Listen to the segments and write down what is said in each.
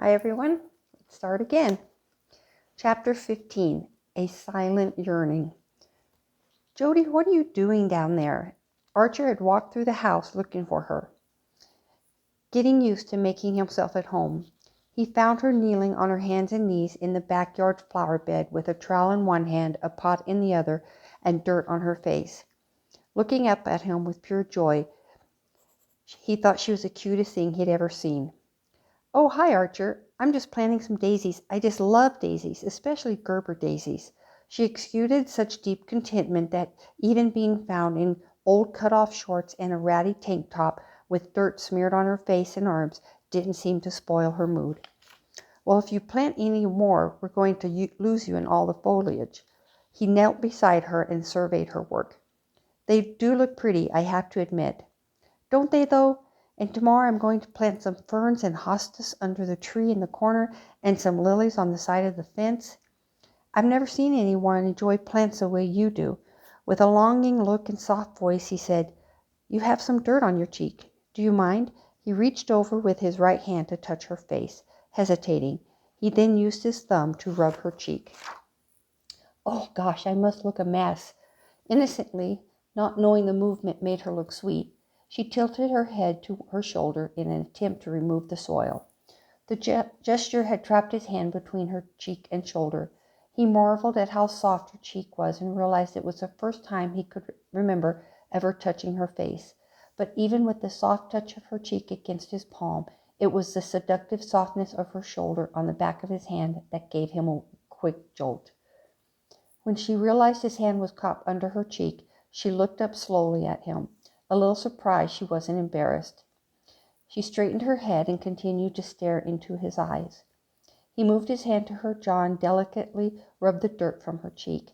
Hi everyone, let's start again. Chapter 15, A Silent Yearning. Jody, what are you doing down there? Archer had walked through the house looking for her, getting used to making himself at home. He found her kneeling on her hands and knees in the backyard flower bed with a trowel in one hand, a pot in the other, and dirt on her face. Looking up at him with pure joy, he thought she was the cutest thing he'd ever seen. Oh, hi, Archer. I'm just planting some daisies. I just love daisies, especially Gerber daisies. She exuded such deep contentment that even being found in old cut-off shorts and a ratty tank top with dirt smeared on her face and arms didn't seem to spoil her mood. Well, if you plant any more, we're going to lose you in all the foliage. He knelt beside her and surveyed her work. They do look pretty, I have to admit. Don't they, though? And tomorrow I'm going to plant some ferns and hostas under the tree in the corner and some lilies on the side of the fence. I've never seen anyone enjoy plants the way you do. With a longing look and soft voice, he said, You have some dirt on your cheek. Do you mind? He reached over with his right hand to touch her face, hesitating. He then used his thumb to rub her cheek. Oh, gosh, I must look a mess. Innocently, not knowing the movement made her look sweet, she tilted her head to her shoulder in an attempt to remove the soil. The gesture had trapped his hand between her cheek and shoulder. He marveled at how soft her cheek was and realized it was the first time he could remember ever touching her face. But even with the soft touch of her cheek against his palm, it was the seductive softness of her shoulder on the back of his hand that gave him a quick jolt. When she realized his hand was caught under her cheek, she looked up slowly at him, a little surprised she wasn't embarrassed. She straightened her head and continued to stare into his eyes. He moved his hand to her jaw and delicately rubbed the dirt from her cheek.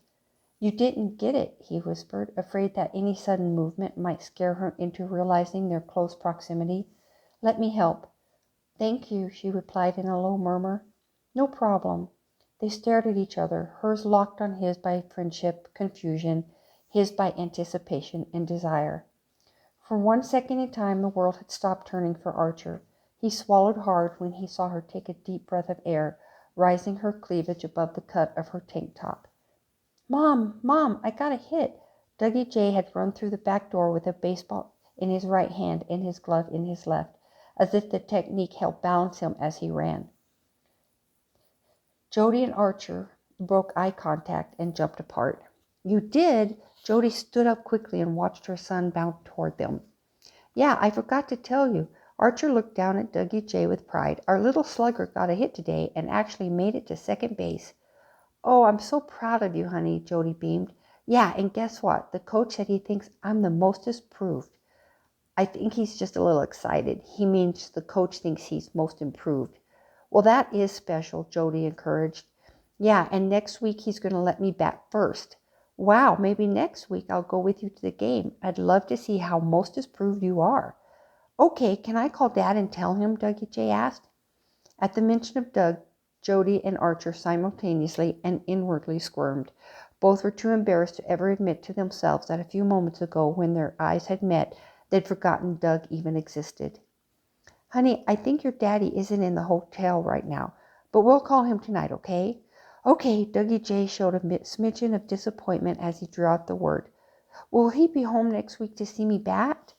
You didn't get it, he whispered, afraid that any sudden movement might scare her into realizing their close proximity. Let me help. Thank you, she replied in a low murmur. No problem. They stared at each other, hers locked on his by friendship, confusion, his by anticipation and desire. For 1 second in time the world had stopped turning for Archer. He swallowed hard when he saw her take a deep breath of air, rising her cleavage above the cut of her tank top. Mom, I got a hit. Dougie J had run through the back door with a baseball in his right hand and his glove in his left, as if the technique helped balance him as he ran. Jody and Archer broke eye contact and jumped apart. You did? Jody stood up quickly and watched her son bound toward them. Yeah, I forgot to tell you. Archer looked down at Dougie J with pride. Our little slugger got a hit today and actually made it to second base. Oh, I'm so proud of you, honey, Jody beamed. Yeah, and guess what? The coach said he thinks I'm the most improved. I think he's just a little excited. He means the coach thinks he's most improved. Well, that is special, Jody encouraged. Yeah, and next week he's going to let me bat first. Wow, maybe next week I'll go with you to the game. I'd love to see how most improved you are. Okay, can I call Dad and tell him? Dougie J asked. At the mention of Doug, Jody and Archer simultaneously and inwardly squirmed. Both were too embarrassed to ever admit to themselves that a few moments ago, when their eyes had met, they'd forgotten Doug even existed. Honey, I think your daddy isn't in the hotel right now, but we'll call him tonight, okay? Okay, Dougie J showed a smidgen of disappointment as he drew out the word. Will he be home next week to see me bat?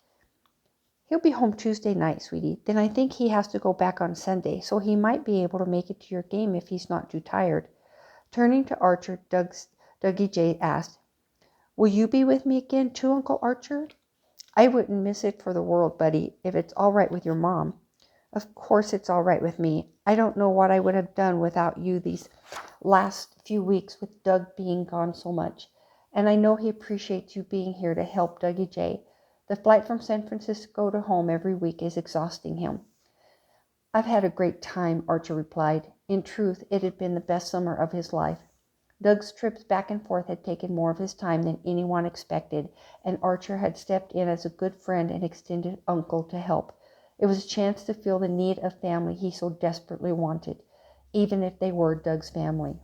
He'll be home Tuesday night, sweetie. Then I think he has to go back on Sunday, so he might be able to make it to your game if he's not too tired. Turning to Archer, Dougie J asked, Will you be with me again too, Uncle Archer? I wouldn't miss it for the world, buddy, if it's all right with your mom. Of course it's all right with me. I don't know what I would have done without you these last few weeks with Doug being gone so much. And I know he appreciates you being here to help Dougie J. The flight from San Francisco to home every week is exhausting him. I've had a great time, Archer replied. In truth, it had been the best summer of his life. Doug's trips back and forth had taken more of his time than anyone expected, and Archer had stepped in as a good friend and extended uncle to help. It was a chance to feel the need of family he so desperately wanted, even if they were Doug's family.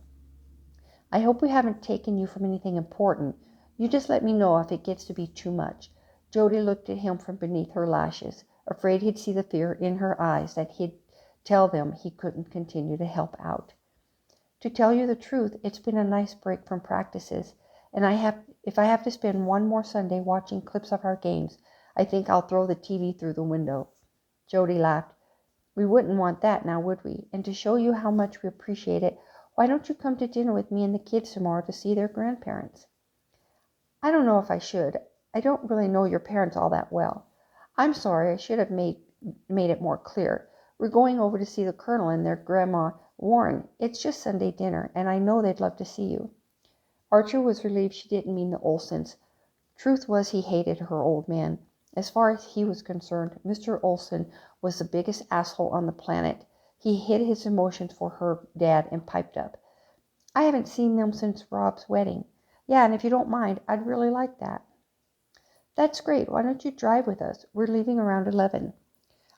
I hope we haven't taken you from anything important. You just let me know if it gets to be too much. Jody looked at him from beneath her lashes, afraid he'd see the fear in her eyes that he'd tell them he couldn't continue to help out. To tell you the truth, it's been a nice break from practices, and if I have to spend one more Sunday watching clips of our games, I think I'll throw the TV through the window. Jody laughed. We wouldn't want that now, would we? And to show you how much we appreciate it, why don't you come to dinner with me and the kids tomorrow to see their grandparents? I don't know if I should. I don't really know your parents all that well. I'm sorry, I should have made it more clear. We're going over to see the Colonel and their Grandma Warren. It's just Sunday dinner, and I know they'd love to see you. Archer was relieved she didn't mean the Olsons. Truth was he hated her old man. As far as he was concerned, Mr. Olson was the biggest asshole on the planet. He hid his emotions for her dad and piped up. I haven't seen them since Rob's wedding. Yeah, and if you don't mind, I'd really like that. That's great. Why don't you drive with us? We're leaving around 11.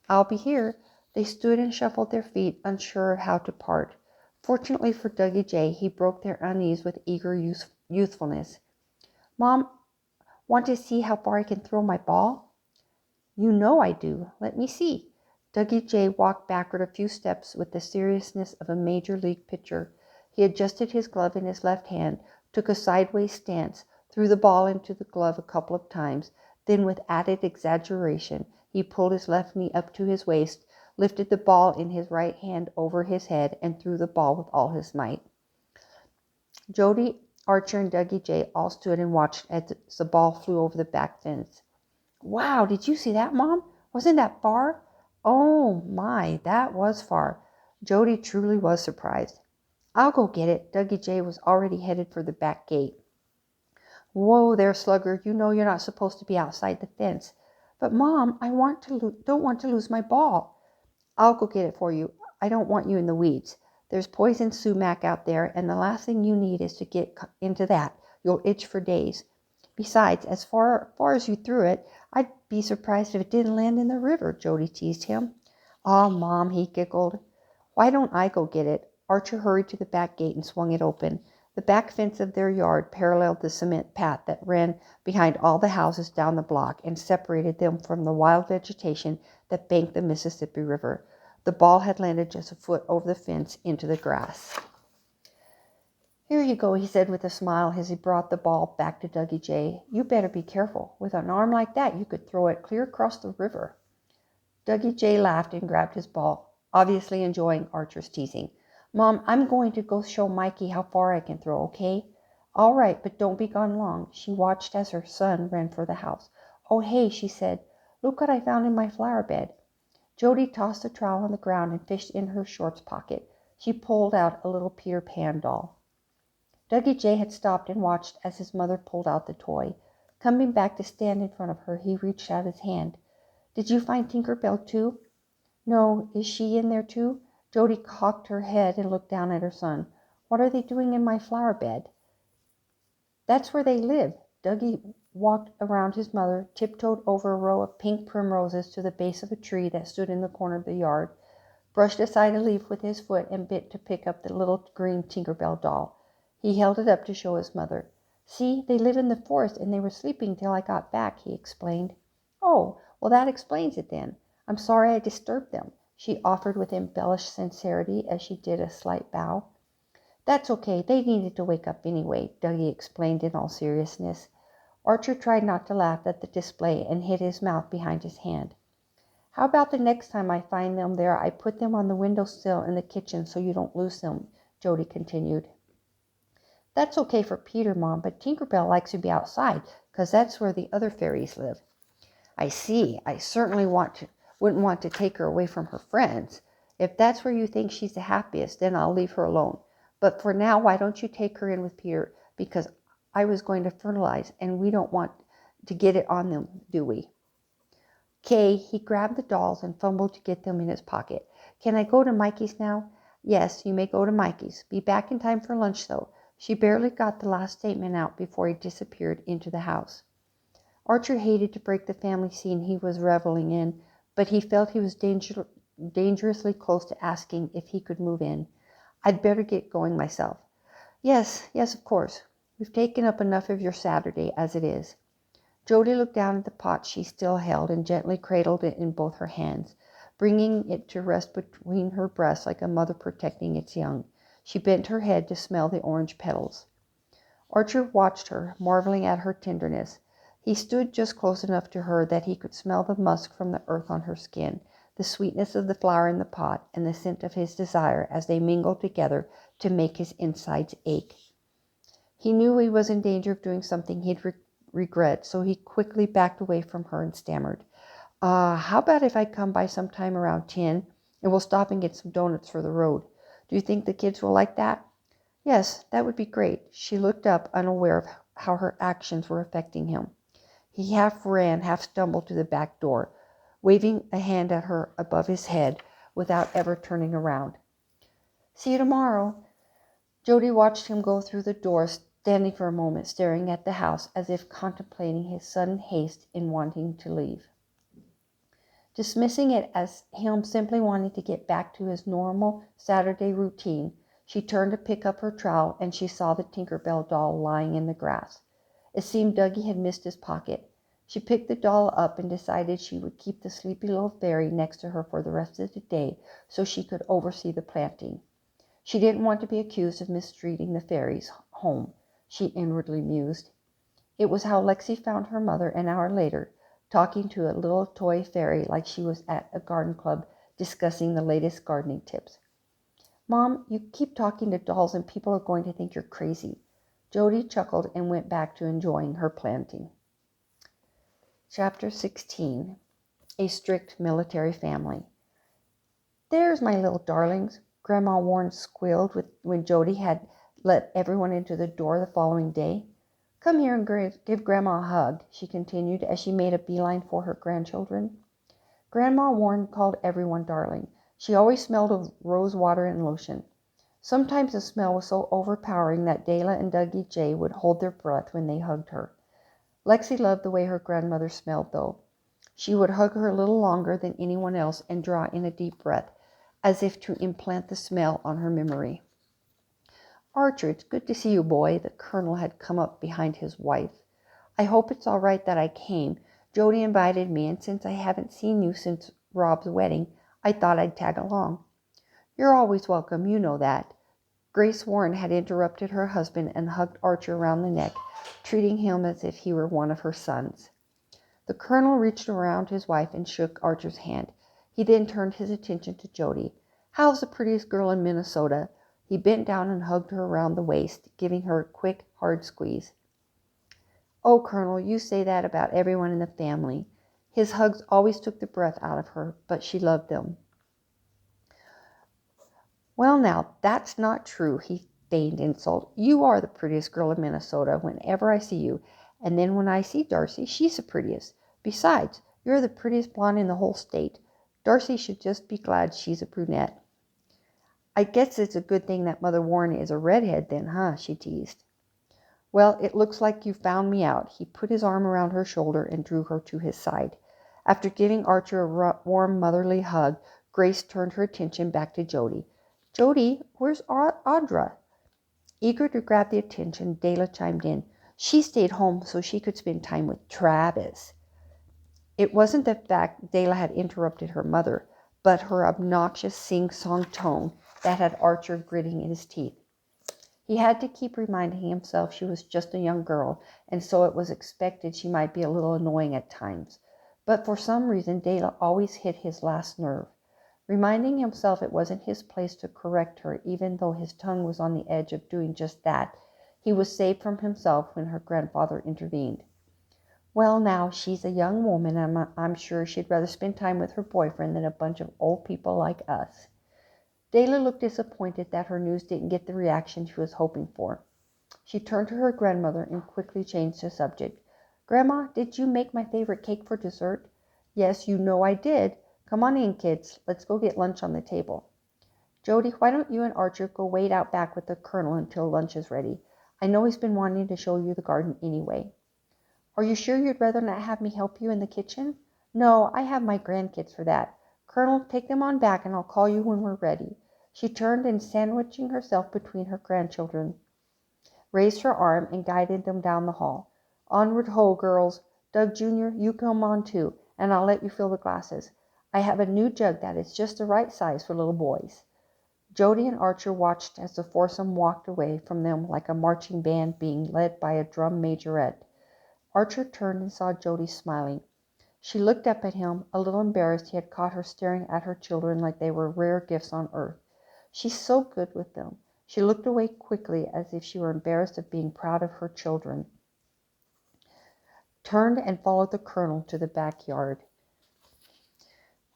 I'll be here. They stood and shuffled their feet, unsure of how to part. Fortunately for Dougie J, he broke their unease with eager youthfulness. Mom, want to see how far I can throw my ball? You know I do. Let me see. Dougie J walked backward a few steps with the seriousness of a major league pitcher. He adjusted his glove in his left hand, took a sideways stance, threw the ball into the glove a couple of times. Then, with added exaggeration, he pulled his left knee up to his waist, lifted the ball in his right hand over his head, and threw the ball with all his might. Jody, Archer, and Dougie J all stood and watched as the ball flew over the back fence. Wow, did you see that, Mom? Wasn't that far? Oh my, that was far. Jody truly was surprised. I'll go get it. Dougie J was already headed for the back gate. Whoa there, Slugger. You know you're not supposed to be outside the fence. But, Mom, I don't want to lose my ball. I'll go get it for you. I don't want you in the weeds. There's poison sumac out there, and the last thing you need is to get into that. You'll itch for days. Besides, as far as you threw it, I'd be surprised if it didn't land in the river, Jody teased him. Aw, Mom, he giggled. Why don't I go get it? Archer hurried to the back gate and swung it open. The back fence of their yard paralleled the cement path that ran behind all the houses down the block and separated them from the wild vegetation that banked the Mississippi River. The ball had landed just a foot over the fence into the grass. Here you go, he said with a smile as he brought the ball back to Dougie J. You better be careful. With an arm like that, you could throw it clear across the river. Dougie J laughed and grabbed his ball, obviously enjoying Archer's teasing. Mom, I'm going to go show Mikey how far I can throw, okay? All right, but don't be gone long. She watched as her son ran for the house. Oh, hey, she said. Look what I found in my flower bed. Jody tossed the trowel on the ground and fished in her shorts pocket. She pulled out a little Peter Pan doll. Dougie J had stopped and watched as his mother pulled out the toy. Coming back to stand in front of her, he reached out his hand. Did you find Tinker Bell too? No, is she in there too? Jody cocked her head and looked down at her son. What are they doing in my flower bed? That's where they live. Dougie walked around his mother, tiptoed over a row of pink primroses to the base of a tree that stood in the corner of the yard, brushed aside a leaf with his foot, and bent to pick up the little green Tinker Bell doll. He held it up to show his mother. See, they live in the forest and they were sleeping till I got back, he explained. Oh, well, that explains it then. I'm sorry I disturbed them, she offered with embellished sincerity as she did a slight bow. That's okay. They needed to wake up anyway, Dougie explained in all seriousness. Archer tried not to laugh at the display and hid his mouth behind his hand. How about the next time I find them there, I put them on the windowsill in the kitchen so you don't lose them, Jody continued. That's okay for Peter, Mom, but Tinker Bell likes to be outside because that's where the other fairies live. I see. I certainly wouldn't want to take her away from her friends. If that's where you think she's the happiest, then I'll leave her alone. But for now, why don't you take her in with Peter? Because I was going to fertilize, and we don't want to get it on them, do we? Kay, he grabbed the dolls and fumbled to get them in his pocket. Can I go to Mikey's now? Yes, you may go to Mikey's. Be back in time for lunch, though. She barely got the last statement out before he disappeared into the house. Archer hated to break the family scene he was reveling in, but he felt he was dangerously close to asking if he could move in. I'd better get going myself. Yes, of course. We've taken up enough of your Saturday as it is. Jody looked down at the pot she still held and gently cradled it in both her hands. bringing it to rest between her breasts like a mother protecting its young. She bent her head to smell the orange petals. Archer watched her, marveling at her tenderness. He stood just close enough to her that he could smell the musk from the earth on her skin, the sweetness of the flower in the pot, and the scent of his desire as they mingled together to make his insides ache. He knew he was in danger of doing something he'd regret, so he quickly backed away from her and stammered, how about if I come by sometime around 10 and we'll stop and get some donuts for the road? Do you think the kids will like that? Yes, that would be great. She looked up, unaware of how her actions were affecting him. He half ran, half stumbled to the back door, waving a hand at her above his head without ever turning around. See you tomorrow. Jody watched him go through the door, standing for a moment staring at the house as if contemplating his sudden haste in wanting to leave. Dismissing it as him simply wanting to get back to his normal Saturday routine, she turned to pick up her trowel and she saw the Tinkerbell doll lying in the grass. It seemed Dougie had missed his pocket. She picked the doll up and decided she would keep the sleepy little fairy next to her for the rest of the day so she could oversee the planting. She didn't want to be accused of mistreating the fairies' home, she inwardly mused. It was how Lexi found her mother an hour later, talking to a little toy fairy like she was at a garden club discussing the latest gardening tips. Mom, you keep talking to dolls and people are going to think you're crazy. Jody chuckled and went back to enjoying her planting. Chapter 16. A Strict Military Family. There's my little darlings, Grandma Warren squealed when Jody had let everyone into the door the following day. Come here and give Grandma a hug, she continued as she made a beeline for her grandchildren. Grandma Warren called everyone darling. She always smelled of rose water and lotion. Sometimes the smell was so overpowering that Dayla and Dougie J would hold their breath when they hugged her. Lexi loved the way her grandmother smelled, though. She would hug her a little longer than anyone else and draw in a deep breath, as if to implant the smell on her memory. Archer, it's good to see you, boy. The colonel had come up behind his wife. I hope it's all right that I came. Jody invited me, and since I haven't seen you since Rob's wedding, I thought I'd tag along. You're always welcome, you know that. Grace Warren had interrupted her husband and hugged Archer around the neck, treating him as if he were one of her sons. The colonel reached around his wife and shook Archer's hand. He then turned his attention to Jody. How's the prettiest girl in Minnesota? He bent down and hugged her around the waist, giving her a quick, hard squeeze. Oh, Colonel, you say that about everyone in the family. His hugs always took the breath out of her, but she loved them. Well, now, that's not true, he feigned insult. You are the prettiest girl in Minnesota whenever I see you, and then when I see Darcy, she's the prettiest. Besides, you're the prettiest blonde in the whole state. Darcy should just be glad she's a brunette. I guess it's a good thing that Mother Warren is a redhead then, huh? She teased. Well, it looks like you found me out. He put his arm around her shoulder and drew her to his side. After giving Archer a warm motherly hug, Grace turned her attention back to Jody. Jody, where's Audra? Eager to grab the attention, Dayla chimed in. She stayed home so she could spend time with Travis. It wasn't the fact Dayla had interrupted her mother, but her obnoxious sing-song tone that had Archer gritting his teeth. He had to keep reminding himself she was just a young girl, and so it was expected she might be a little annoying at times. But for some reason, Dayla always hit his last nerve. Reminding himself it wasn't his place to correct her, even though his tongue was on the edge of doing just that, he was saved from himself when her grandfather intervened. Well, now, she's a young woman, and I'm sure she'd rather spend time with her boyfriend than a bunch of old people like us. Dayla looked disappointed that her news didn't get the reaction she was hoping for. She turned to her grandmother and quickly changed the subject. Grandma, did you make my favorite cake for dessert? Yes, you know I did. Come on in, kids. Let's go get lunch on the table. Jody, why don't you and Archer go wait out back with the colonel until lunch is ready? I know he's been wanting to show you the garden anyway. Are you sure you'd rather not have me help you in the kitchen? No, I have my grandkids for that. Colonel, take them on back and I'll call you when we're ready. She turned and, sandwiching herself between her grandchildren, raised her arm and guided them down the hall. Onward ho, girls. Doug Jr., you come on too, and I'll let you fill the glasses. I have a new jug that is just the right size for little boys." Jody and Archer watched as the foursome walked away from them like a marching band being led by a drum majorette. Archer turned and saw Jody smiling. She looked up at him, a little embarrassed he had caught her staring at her children like they were rare gifts on earth. "She's so good with them." She looked away quickly as if she were embarrassed of being proud of her children, turned and followed the colonel to the backyard.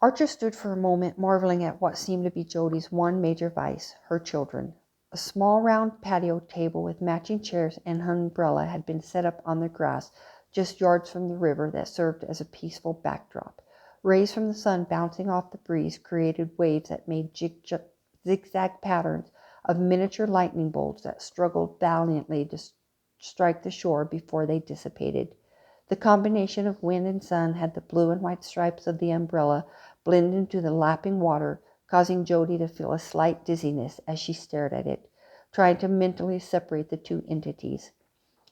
Archer stood for a moment marveling at what seemed to be Jody's one major vice, her children. A small round patio table with matching chairs and an umbrella had been set up on the grass just yards from the river that served as a peaceful backdrop. Rays from the sun bouncing off the breeze created waves that made zigzag patterns of miniature lightning bolts that struggled valiantly to strike the shore before they dissipated. The combination of wind and sun had the blue and white stripes of the umbrella blend into the lapping water, causing Jody to feel a slight dizziness as she stared at it, trying to mentally separate the two entities.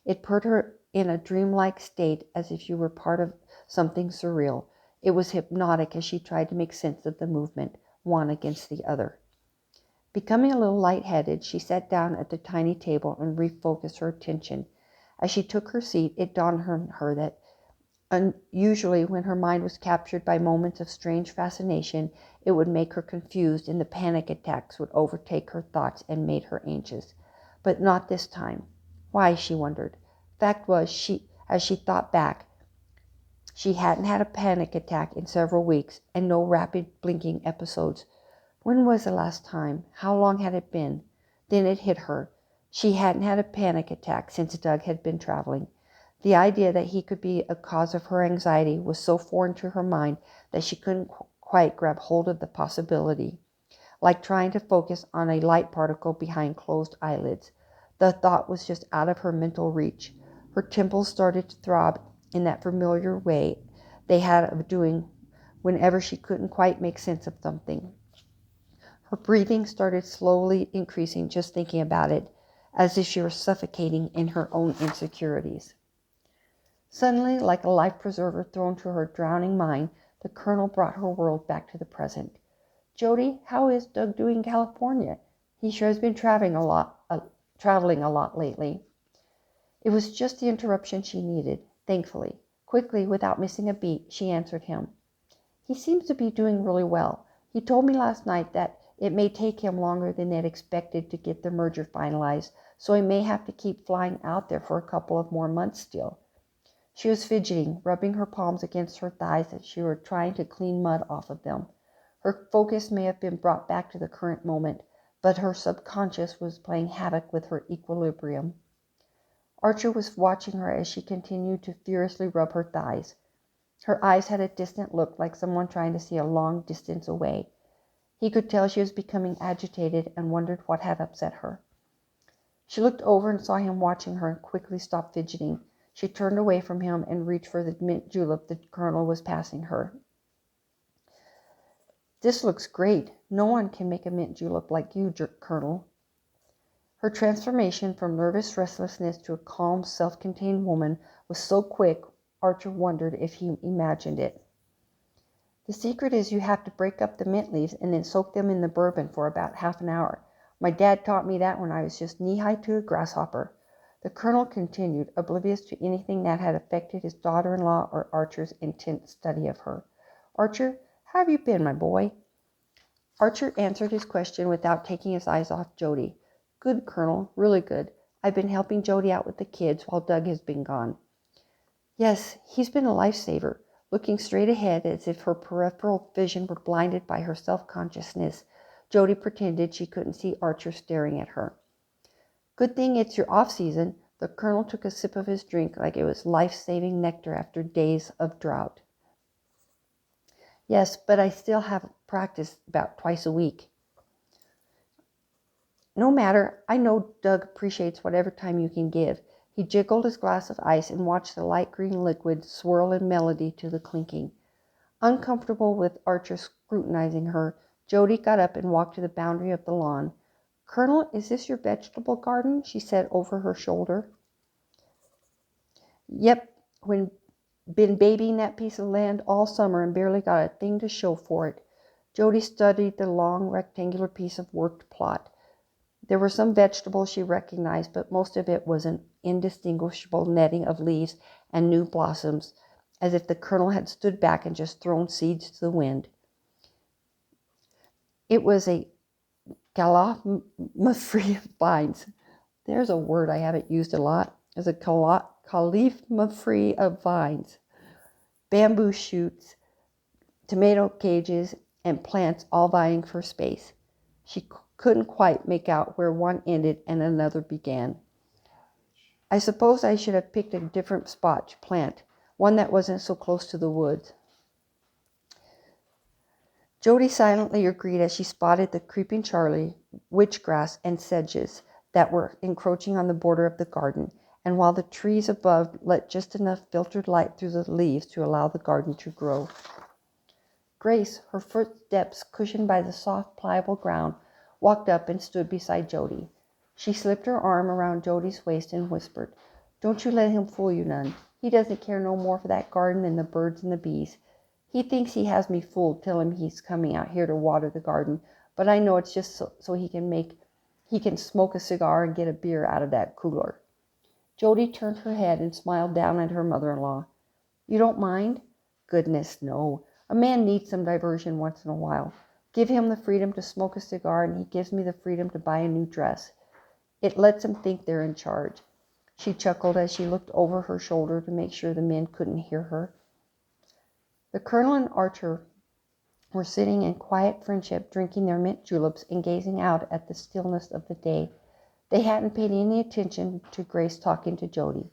It put her in a dreamlike state as if she were part of something surreal. It was hypnotic as she tried to make sense of the movement, one against the other. Becoming a little lightheaded, she sat down at the tiny table and refocused her attention. As she took her seat, it dawned on her that usually when her mind was captured by moments of strange fascination, it would make her confused and the panic attacks would overtake her thoughts and made her anxious. But not this time. Why, she wondered. Fact was, as she thought back, she hadn't had a panic attack in several weeks and no rapid blinking episodes. When was the last time? How long had it been? Then it hit her. She hadn't had a panic attack since Doug had been traveling. The idea that he could be a cause of her anxiety was so foreign to her mind that she couldn't quite grab hold of the possibility. Like trying to focus on a light particle behind closed eyelids. The thought was just out of her mental reach. Her temples started to throb in that familiar way they had of doing whenever she couldn't quite make sense of something. Her breathing started slowly increasing just thinking about it, as if she were suffocating in her own insecurities. Suddenly, like a life preserver thrown to her drowning mind, the colonel brought her world back to the present. "Jody, how is Doug doing in California? He sure has been traveling a lot lately." It was just the interruption she needed, thankfully. Quickly, without missing a beat, she answered him. "He seems to be doing really well. He told me last night that it may take him longer than they'd expected to get the merger finalized, so he may have to keep flying out there for a couple of more months still." She was fidgeting, rubbing her palms against her thighs as she were trying to clean mud off of them. Her focus may have been brought back to the current moment, but her subconscious was playing havoc with her equilibrium. Archer was watching her as she continued to furiously rub her thighs. Her eyes had a distant look like someone trying to see a long distance away. He could tell she was becoming agitated and wondered what had upset her. She looked over and saw him watching her and quickly stopped fidgeting. She turned away from him and reached for the mint julep the colonel was passing her. "This looks great. No one can make a mint julep like you, Colonel." Her transformation from nervous restlessness to a calm, self-contained woman was so quick, Archer wondered if he imagined it. "The secret is you have to break up the mint leaves and then soak them in the bourbon for about half an hour. My dad taught me that when I was just knee-high to a grasshopper." The colonel continued, oblivious to anything that had affected his daughter-in-law or Archer's intense study of her. "Archer, how have you been, my boy?" Archer answered his question without taking his eyes off Jody. "Good, Colonel, really good. I've been helping Jody out with the kids while Doug has been gone." "Yes, he's been a lifesaver." Looking straight ahead as if her peripheral vision were blinded by her self-consciousness, Jody pretended she couldn't see Archer staring at her. "Good thing it's your off-season." The colonel took a sip of his drink like it was life-saving nectar after days of drought. "Yes, but I still have practice about twice a week." "No matter. I know Doug appreciates whatever time you can give." He jiggled his glass of ice and watched the light green liquid swirl in melody to the clinking. Uncomfortable with Archer scrutinizing her, Jody got up and walked to the boundary of the lawn. "Colonel, is this your vegetable garden?" she said over her shoulder. "Yep. When Been babying that piece of land all summer and barely got a thing to show for it. Jody studied the long rectangular piece of worked plot. There were some vegetables she recognized, but most of it was an indistinguishable netting of leaves and new blossoms, as if the Colonel had stood back and just thrown seeds to the wind. It was a caliph-free of vines. There's a word I haven't used a lot. As a caliph-free of vines, bamboo shoots, tomato cages, and plants all vying for space. She couldn't quite make out where one ended and another began. I suppose I should have picked a different spot to plant, one that wasn't so close to the woods. Jody silently agreed as she spotted the creeping Charlie, witchgrass, and sedges that were encroaching on the border of the garden, and while the trees above let just enough filtered light through the leaves to allow the garden to grow. Grace, her footsteps cushioned by the soft, pliable ground, walked up and stood beside Jody. She slipped her arm around Jody's waist and whispered, "Don't you let him fool you none. He doesn't care no more for that garden than the birds and the bees. He thinks he has me fooled telling him he's coming out here to water the garden, but I know it's just so he can smoke a cigar and get a beer out of that cooler." Jody turned her head and smiled down at her mother-in-law. "You don't mind?" "Goodness, no. A man needs some diversion once in a while. Give him the freedom to smoke a cigar, and he gives me the freedom to buy a new dress. It lets them think they're in charge." She chuckled as she looked over her shoulder to make sure the men couldn't hear her. The Colonel and Archer were sitting in quiet friendship, drinking their mint juleps and gazing out at the stillness of the day. They hadn't paid any attention to Grace talking to Jody,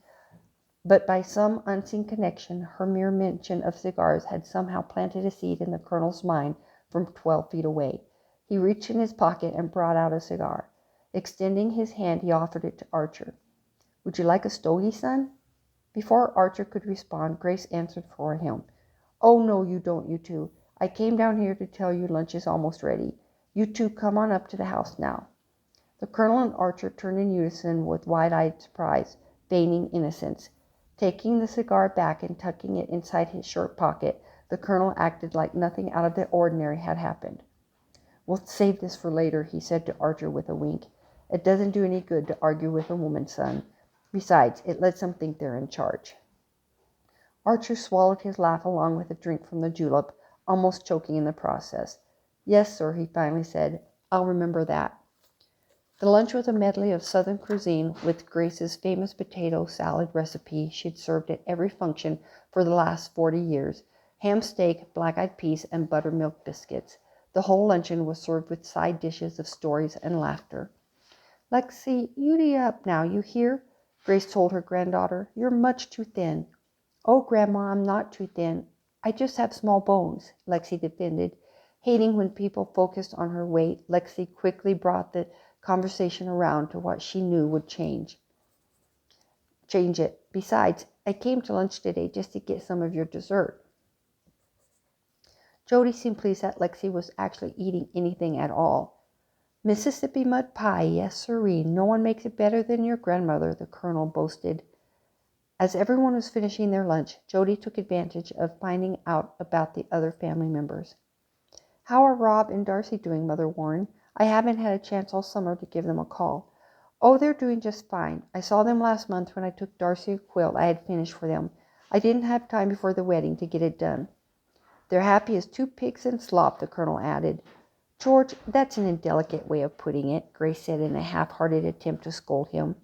but by some unseen connection, her mere mention of cigars had somehow planted a seed in the Colonel's mind from 12 feet away. He reached in his pocket and brought out a cigar. Extending his hand, he offered it to Archer. "Would you like a stogie, son?" Before Archer could respond, Grace answered for him. "Oh, no, you don't, you two. I came down here to tell you lunch is almost ready. You two come on up to the house now." The Colonel and Archer turned in unison with wide-eyed surprise, feigning innocence. Taking the cigar back and tucking it inside his shirt pocket, the Colonel acted like nothing out of the ordinary had happened. "We'll save this for later," he said to Archer with a wink. "It doesn't do any good to argue with a woman, son. Besides, it lets them think they're in charge." Archer swallowed his laugh along with a drink from the julep, almost choking in the process. "Yes, sir," he finally said. "I'll remember that." The lunch was a medley of Southern cuisine with Grace's famous potato salad recipe she'd served at every function for the last 40 years, ham steak, black-eyed peas, and buttermilk biscuits. The whole luncheon was served with side dishes of stories and laughter. "Lexi, you eat up now, you hear?" Grace told her granddaughter. "You're much too thin." "Oh, Grandma, I'm not too thin. I just have small bones," Lexi defended. Hating when people focused on her weight, Lexi quickly brought the conversation around to what she knew would change it. "Besides, I came to lunch today just to get some of your dessert." Jody seemed pleased that Lexi was actually eating anything at all. "Mississippi mud pie, yes sirree. No one makes it better than your grandmother," the Colonel boasted. As everyone was finishing their lunch, Jody took advantage of finding out about the other family members. "How are Rob and Darcy doing, Mother Warren? I haven't had a chance all summer to give them a call." "Oh, they're doing just fine. I saw them last month when I took Darcy a quilt I had finished for them. I didn't have time before the wedding to get it done." "They're happy as two pigs in slop," the Colonel added. "George, that's an indelicate way of putting it," Grace said in a half-hearted attempt to scold him.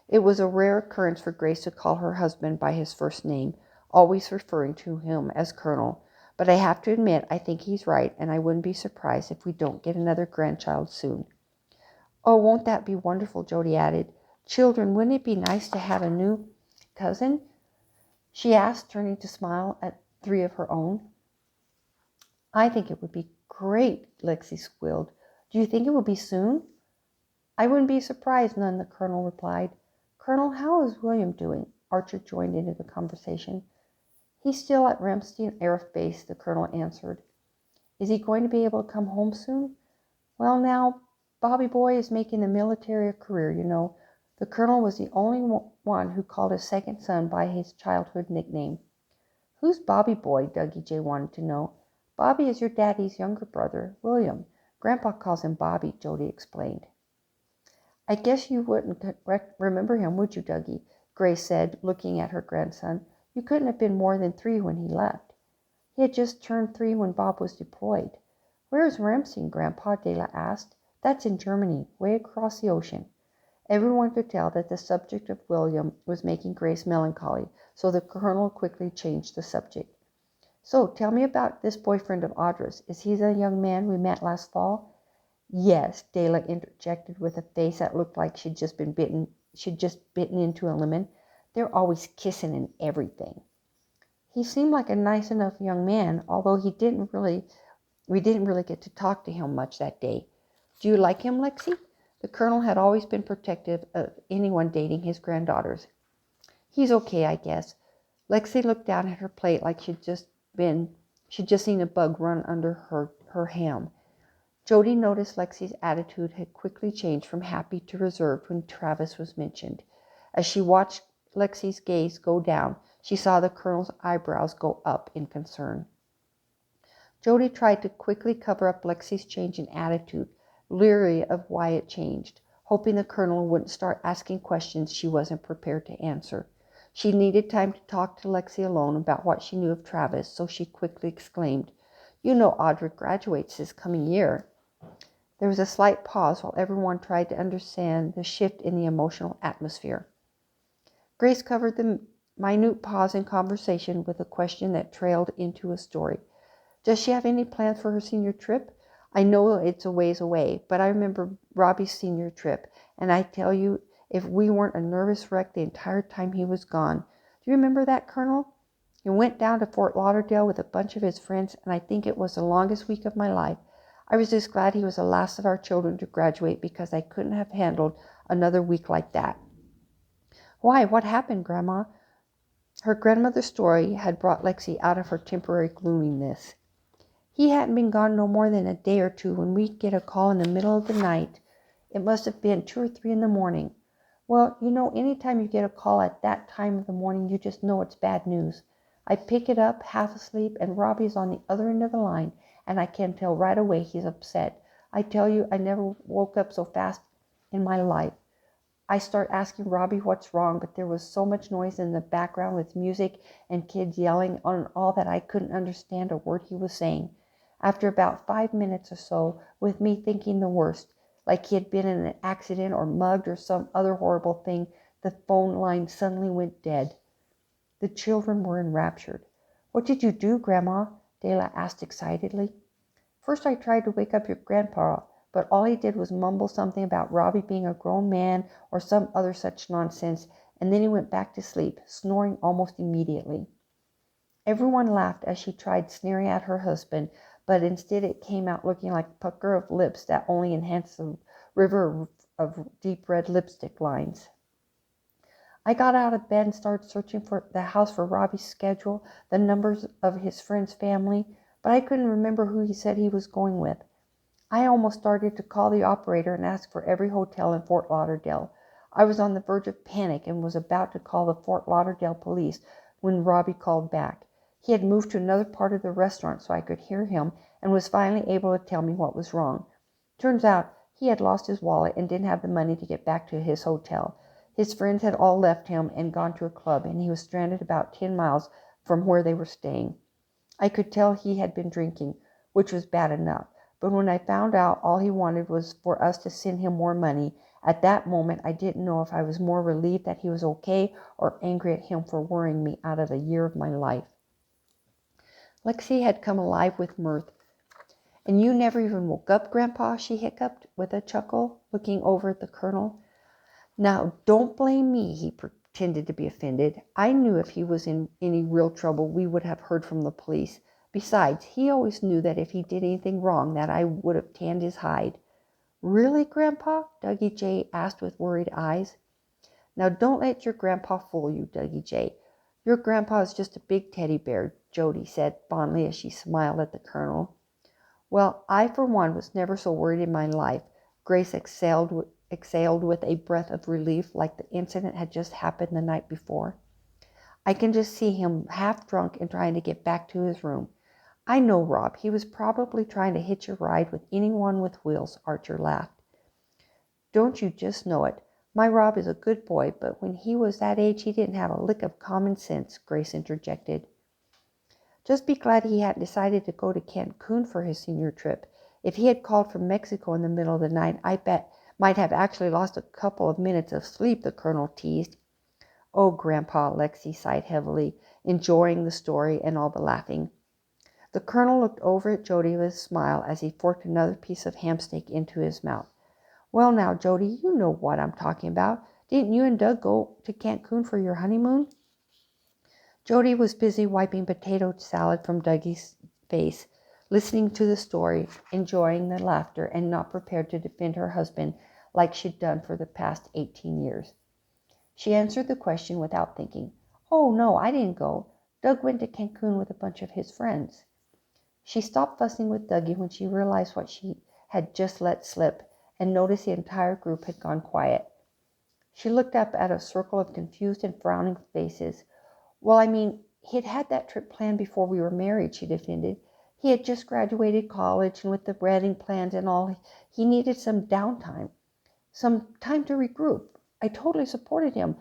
It was a rare occurrence for Grace to call her husband by his first name, always referring to him as Colonel. "But I have to admit I think he's right, and I wouldn't be surprised if we don't get another grandchild soon." "Oh, won't that be wonderful?" Jody added. "Children, wouldn't it be nice to have a new cousin?" she asked, turning to smile at 3 of her own. "I think it would be great," Lexi squealed. "Do you think it will be soon?" "I wouldn't be surprised none," the Colonel replied. "Colonel, how is William doing?" Archer joined into the conversation. "He's still at Ramstein Air Base," the Colonel answered. "Is he going to be able to come home soon?" "Well, now, Bobby boy is making the military a career, you know." The Colonel was the only one who called his second son by his childhood nickname. Who's Bobby boy? Dougie J wanted to know. Bobby is your daddy's younger brother, William. Grandpa calls him Bobby, Jody explained. I guess you wouldn't remember him, would you, Dougie? Grace said, looking at her grandson. You couldn't have been more than 3 when he left. He had just turned 3 when Bob was deployed. Where is Ramsing, Grandpa? Dela asked. That's in Germany, way across the ocean. Everyone could tell that the subject of William was making Grace melancholy, so the colonel quickly changed the subject. So, tell me about this boyfriend of Audra's. Is he the young man we met last fall? Yes, Dela interjected with a face that looked like she'd just bitten into a lemon. They're always kissing and everything. He seemed like a nice enough young man, although we didn't really get to talk to him much that day. Do you like him, Lexi? The colonel had always been protective of anyone dating his granddaughters. He's okay, I guess. Lexi looked down at her plate like she'd just seen a bug run under her ham. Jody noticed Lexi's attitude had quickly changed from happy to reserved when Travis was mentioned. As she watched Lexi's gaze go down, she saw the colonel's eyebrows go up in concern. Jody tried to quickly cover up Lexi's change in attitude, leery of why it changed, hoping the colonel wouldn't start asking questions she wasn't prepared to answer. She needed time to talk to Lexi alone about what she knew of Travis, so she quickly exclaimed, You know Audra graduates this coming year. There was a slight pause while everyone tried to understand the shift in the emotional atmosphere. Grace covered the minute pause in conversation with a question that trailed into a story. Does she have any plans for her senior trip? I know it's a ways away, but I remember Robbie's senior trip, and I tell you, if we weren't a nervous wreck the entire time he was gone. Do you remember that, Colonel? He went down to Fort Lauderdale with a bunch of his friends, and I think it was the longest week of my life. I was just glad he was the last of our children to graduate because I couldn't have handled another week like that. Why? What happened, Grandma? Her grandmother's story had brought Lexi out of her temporary gloominess. He hadn't been gone no more than a day or 2 when we'd get a call in the middle of the night. It must have been 2 or 3 in the morning. Well, you know, anytime you get a call at that time of the morning, you just know it's bad news. I pick it up, half asleep, and Robbie's on the other end of the line, and I can tell right away he's upset. I tell you, I never woke up so fast in my life. I start asking Robbie what's wrong, but there was so much noise in the background with music and kids yelling on all that I couldn't understand a word he was saying. After about 5 minutes or so, with me thinking the worst, like he had been in an accident or mugged or some other horrible thing, the phone line suddenly went dead. The children were enraptured. What did you do, Grandma? Dela asked excitedly. First I tried to wake up your grandpa, but all he did was mumble something about Robbie being a grown man or some other such nonsense, and then he went back to sleep, snoring almost immediately. Everyone laughed as she tried sneering at her husband, but instead it came out looking like a pucker of lips that only enhanced the river of deep red lipstick lines. I got out of bed and started searching for the house for Robbie's schedule, the numbers of his friend's family, but I couldn't remember who he said he was going with. I almost started to call the operator and ask for every hotel in Fort Lauderdale. I was on the verge of panic and was about to call the Fort Lauderdale police when Robbie called back. He had moved to another part of the restaurant so I could hear him and was finally able to tell me what was wrong. Turns out he had lost his wallet and didn't have the money to get back to his hotel. His friends had all left him and gone to a club, and he was stranded about 10 miles from where they were staying. I could tell he had been drinking, which was bad enough. But when I found out all he wanted was for us to send him more money, at that moment I didn't know if I was more relieved that he was okay or angry at him for worrying me out of a year of my life. Lexi had come alive with mirth. And you never even woke up, Grandpa? She hiccuped with a chuckle, looking over at the colonel. Now, don't blame me, he pretended to be offended. I knew if he was in any real trouble, we would have heard from the police. Besides, he always knew that if he did anything wrong, that I would have tanned his hide. Really, Grandpa? Dougie J. asked with worried eyes. Now, don't let your grandpa fool you, Dougie J. Your grandpa is just a big teddy bear, Jody said fondly as she smiled at the colonel. Well, I, for one, was never so worried in my life. Grace exhaled with a breath of relief like the incident had just happened the night before. I can just see him half drunk and trying to get back to his room. I know Rob. He was probably trying to hitch a ride with anyone with wheels, Archer laughed. Don't you just know it? My Rob is a good boy, but when he was that age he didn't have a lick of common sense, Grace interjected. Just be glad he hadn't decided to go to Cancun for his senior trip. If he had called from Mexico in the middle of the night, I bet might have actually lost a couple of minutes of sleep, the Colonel teased. Oh, Grandpa, Lexi sighed heavily, enjoying the story and all the laughing. The Colonel looked over at Jody with a smile as he forked another piece of ham steak into his mouth. Well now, Jody, you know what I'm talking about. Didn't you and Doug go to Cancun for your honeymoon? Jody was busy wiping potato salad from Dougie's face, listening to the story, enjoying the laughter, and not prepared to defend her husband like she'd done for the past 18 years. She answered the question without thinking. Oh, no, I didn't go. Doug went to Cancun with a bunch of his friends. She stopped fussing with Dougie when she realized what she had just let slip and noticed the entire group had gone quiet. She looked up at a circle of confused and frowning faces. Well, I mean, he'd had that trip planned before we were married, she defended. He had just graduated college, and with the wedding plans and all, he needed some downtime, some time to regroup. I totally supported him,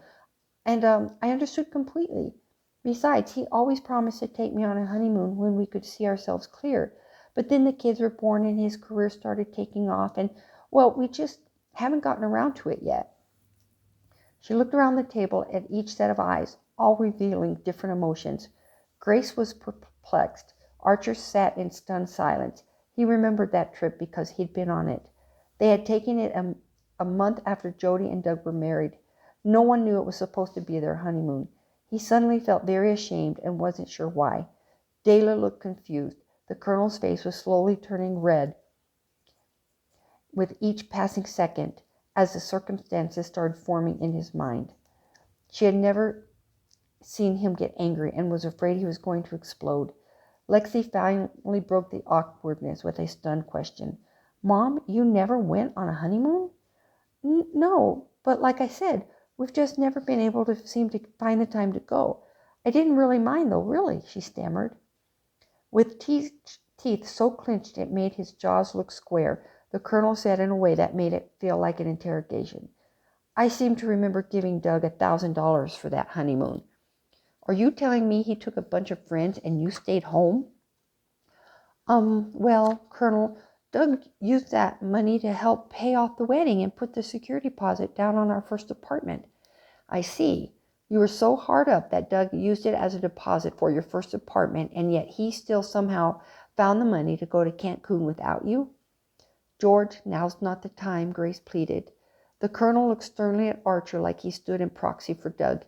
and I understood completely. Besides, he always promised to take me on a honeymoon when we could see ourselves clear. But then the kids were born and his career started taking off, and, well, we just haven't gotten around to it yet. She looked around the table at each set of eyes, all revealing different emotions. Grace was perplexed. Archer sat in stunned silence. He remembered that trip because he'd been on it. They had taken it a month after Jody and Doug were married. No one knew it was supposed to be their honeymoon. He suddenly felt very ashamed and wasn't sure why. Dayla looked confused. The Colonel's face was slowly turning red with each passing second as the circumstances started forming in his mind. She had never seen him get angry and was afraid he was going to explode. Lexi finally broke the awkwardness with a stunned question. Mom, you never went on a honeymoon? No, but like I said, we've just never been able to seem to find the time to go. I didn't really mind though, really, she stammered. With teeth so clenched it made his jaws look square, the Colonel said in a way that made it feel like an interrogation. I seem to remember giving Doug $1,000 for that honeymoon. Are you telling me he took a bunch of friends and you stayed home? Well, Colonel, Doug used that money to help pay off the wedding and put the security deposit down on our first apartment. I see. You were so hard up that Doug used it as a deposit for your first apartment, and yet he still somehow found the money to go to Cancun without you? George, now's not the time, Grace pleaded. The Colonel looked sternly at Archer like he stood in proxy for Doug.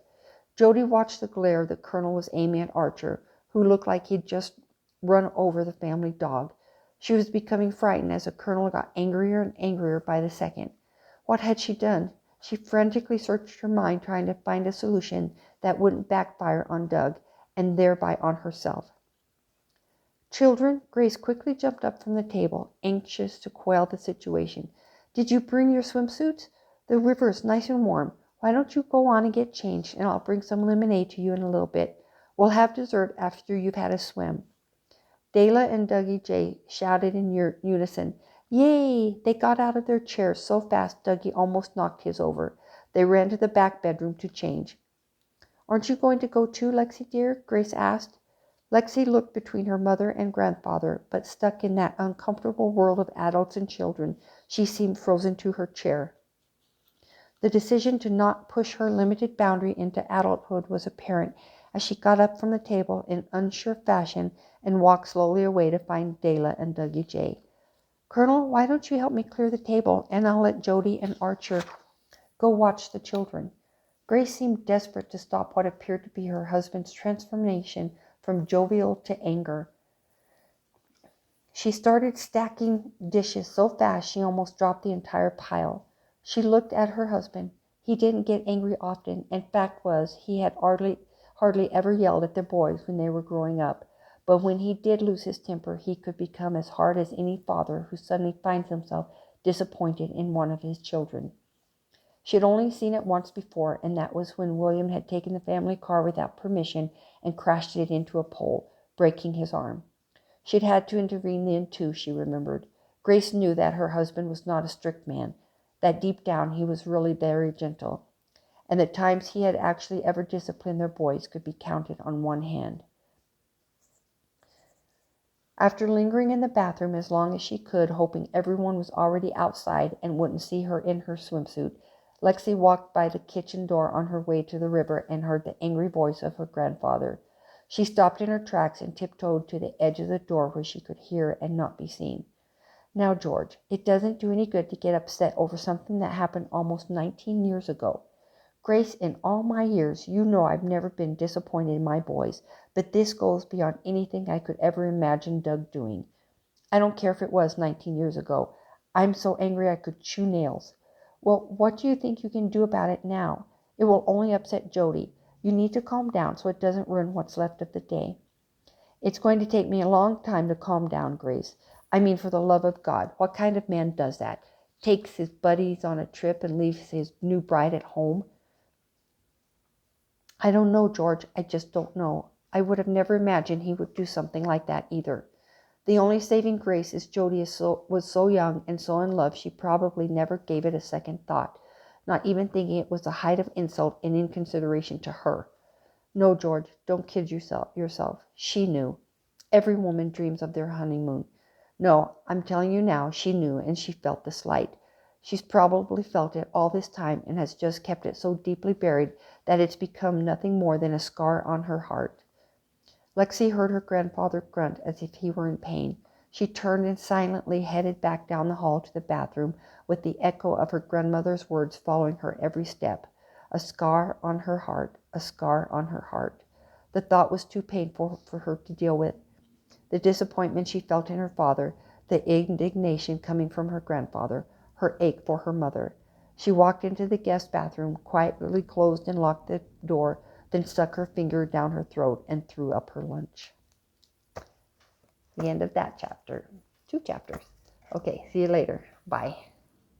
Jody watched the glare the Colonel was aiming at Archer, who looked like he'd just run over the family dog. She was becoming frightened as the Colonel got angrier and angrier by the second. What had she done? She frantically searched her mind, trying to find a solution that wouldn't backfire on Doug, and thereby on herself. Children, Grace quickly jumped up from the table, anxious to quell the situation. Did you bring your swimsuits? The river is nice and warm. Why don't you go on and get changed, and I'll bring some lemonade to you in a little bit. We'll have dessert after you've had a swim. Dayla and Dougie J shouted in unison. Yay! They got out of their chairs so fast Dougie almost knocked his over. They ran to the back bedroom to change. Aren't you going to go too, Lexi dear? Grace asked. Lexi looked between her mother and grandfather, but stuck in that uncomfortable world of adults and children, she seemed frozen to her chair. The decision to not push her limited boundary into adulthood was apparent as she got up from the table in unsure fashion and walked slowly away to find Dayla and Dougie J. Colonel, why don't you help me clear the table, and I'll let Jody and Archer go watch the children. Grace seemed desperate to stop what appeared to be her husband's transformation from jovial to anger. She started stacking dishes so fast she almost dropped the entire pile. She looked at her husband. He didn't get angry often, and fact was he had hardly ever yelled at the boys when they were growing up. But when he did lose his temper, he could become as hard as any father who suddenly finds himself disappointed in one of his children. She had only seen it once before, and that was when William had taken the family car without permission and crashed it into a pole, breaking his arm. She had had to intervene then, too, she remembered. Grace knew that her husband was not a strict man, that deep down he was really very gentle, and the times he had actually ever disciplined their boys could be counted on one hand. After lingering in the bathroom as long as she could, hoping everyone was already outside and wouldn't see her in her swimsuit, Lexi walked by the kitchen door on her way to the river and heard the angry voice of her grandfather. She stopped in her tracks and tiptoed to the edge of the door where she could hear and not be seen. Now, George, it doesn't do any good to get upset over something that happened almost 19 years ago. Grace, in all my years, you know I've never been disappointed in my boys, but this goes beyond anything I could ever imagine Doug doing. I don't care if it was 19 years ago. I'm so angry I could chew nails. Well, what do you think you can do about it now? It will only upset Jody. You need to calm down so it doesn't ruin what's left of the day. It's going to take me a long time to calm down, Grace. I mean, for the love of God, what kind of man does that? Takes his buddies on a trip and leaves his new bride at home? I don't know, George. I just don't know. I would have never imagined he would do something like that either. The only saving grace is Jody was so young and so in love she probably never gave it a second thought, not even thinking it was the height of insult and inconsideration to her. No, George, don't kid yourself. She knew. Every woman dreams of their honeymoon. No, I'm telling you now, she knew, and she felt the slight. She's probably felt it all this time and has just kept it so deeply buried that it's become nothing more than a scar on her heart. Lexi heard her grandfather grunt as if he were in pain. She turned and silently headed back down the hall to the bathroom with the echo of her grandmother's words following her every step. A scar on her heart, a scar on her heart. The thought was too painful for her to deal with. The disappointment she felt in her father, the indignation coming from her grandfather, her ache for her mother. She walked into the guest bathroom, quietly closed and locked the door, then stuck her finger down her throat and threw up her lunch. The end of that chapter. 2 chapters. Okay, see you later. Bye.